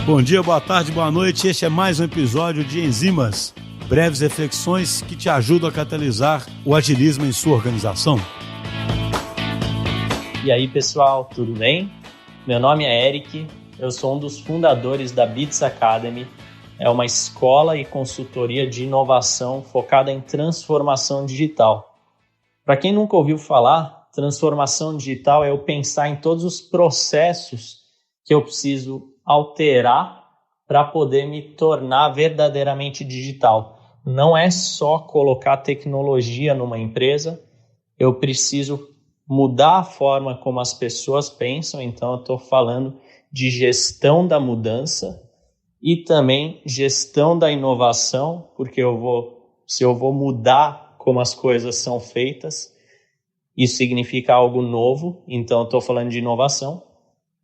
Bom dia, boa tarde, boa noite. Este é mais um episódio de Enzimas, breves reflexões que te ajudam a catalisar o agilismo em sua organização. E aí, pessoal, tudo bem? Meu nome é Eric, eu sou um dos fundadores da Bits Academy. É uma escola e consultoria de inovação focada em transformação digital. Para quem nunca ouviu falar, transformação digital é eu pensar em todos os processos que eu preciso alterar para poder me tornar verdadeiramente digital. Não é só colocar tecnologia numa empresa, eu preciso mudar a forma como as pessoas pensam, então eu estou falando de gestão da mudança e também gestão da inovação, porque se eu vou mudar como as coisas são feitas, isso significa algo novo, então eu estou falando de inovação.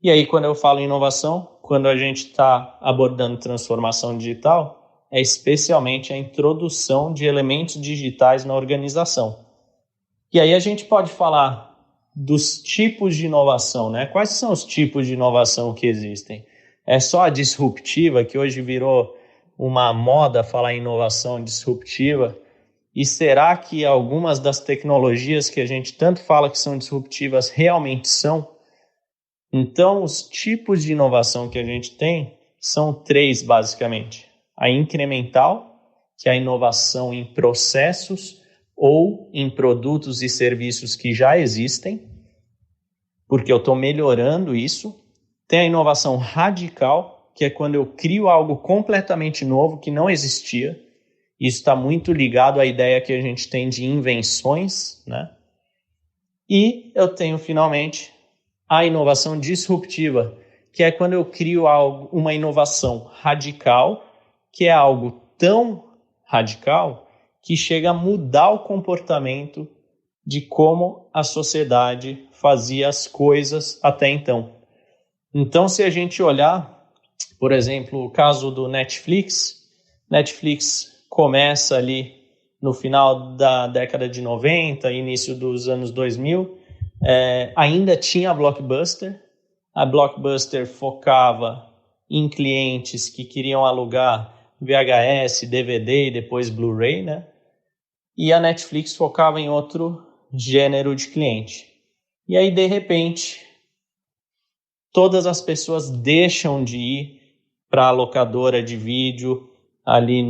E aí, quando eu falo em inovação, quando a gente está abordando transformação digital, é especialmente a introdução de elementos digitais na organização. E aí a gente pode falar dos tipos de inovação, né? Quais são os tipos de inovação que existem? É só a disruptiva, que hoje virou uma moda falar em inovação disruptiva? E será que algumas das tecnologias que a gente tanto fala que são disruptivas realmente são? Então, os tipos de inovação que a gente tem são 3, basicamente. A incremental, que é a inovação em processos ou em produtos e serviços que já existem, porque eu estou melhorando isso. Tem a inovação radical, que é quando eu crio algo completamente novo que não existia. Isso está muito ligado à ideia que a gente tem de invenções, né? E eu tenho, finalmente, a inovação disruptiva, que é quando eu crio uma inovação radical, que é algo tão radical que chega a mudar o comportamento de como a sociedade fazia as coisas até então. Então, se a gente olhar, por exemplo, o caso do Netflix começa ali no final da década de 90, início dos anos 2000, ainda tinha a Blockbuster. A Blockbuster focava em clientes que queriam alugar VHS, DVD e depois Blu-ray, né? E a Netflix focava em outro gênero de cliente. E aí, de repente, todas as pessoas deixam de ir para a locadora de vídeo ali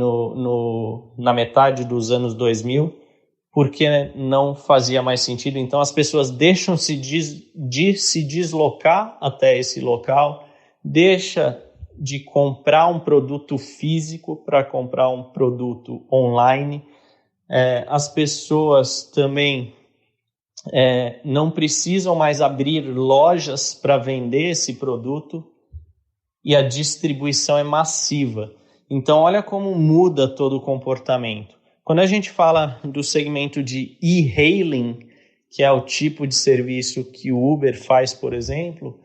na metade dos anos 2000, porque não fazia mais sentido. Então, as pessoas deixam de se deslocar até esse local, deixa de comprar um produto físico para comprar um produto online. As pessoas também não precisam mais abrir lojas para vender esse produto e a distribuição é massiva. Então, olha como muda todo o comportamento. Quando a gente fala do segmento de e-hailing, que é o tipo de serviço que o Uber faz, por exemplo,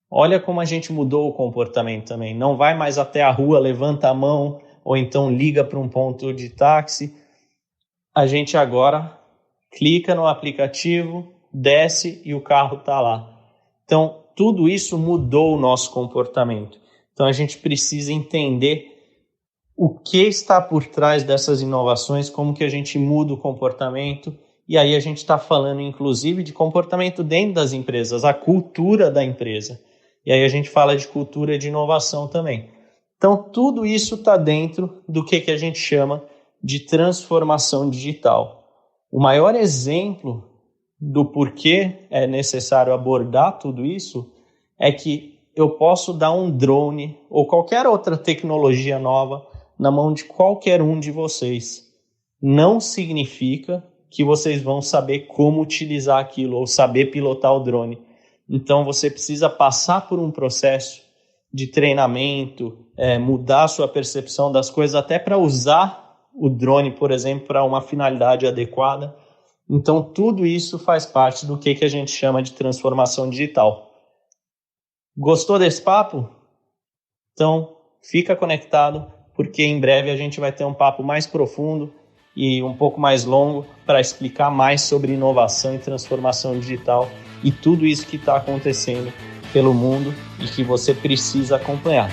olha como a gente mudou o comportamento também. Não vai mais até a rua, levanta a mão, ou então liga para um ponto de táxi. A gente agora clica no aplicativo, desce e o carro está lá. Então, tudo isso mudou o nosso comportamento. Então, a gente precisa entender o que está por trás dessas inovações, como que a gente muda o comportamento. E aí a gente está falando, inclusive, de comportamento dentro das empresas, a cultura da empresa. E aí a gente fala de cultura de inovação também. Então, tudo isso está dentro do que a gente chama de transformação digital. O maior exemplo do porquê é necessário abordar tudo isso é que eu posso dar um drone ou qualquer outra tecnologia nova na mão de qualquer um de vocês. Não significa que vocês vão saber como utilizar aquilo ou saber pilotar o drone. Então, você precisa passar por um processo de treinamento, mudar a sua percepção das coisas, até para usar o drone, por exemplo, para uma finalidade adequada. Então, tudo isso faz parte do que a gente chama de transformação digital. Gostou desse papo? Então, fica conectado, porque em breve a gente vai ter um papo mais profundo e um pouco mais longo para explicar mais sobre inovação e transformação digital e tudo isso que está acontecendo pelo mundo e que você precisa acompanhar.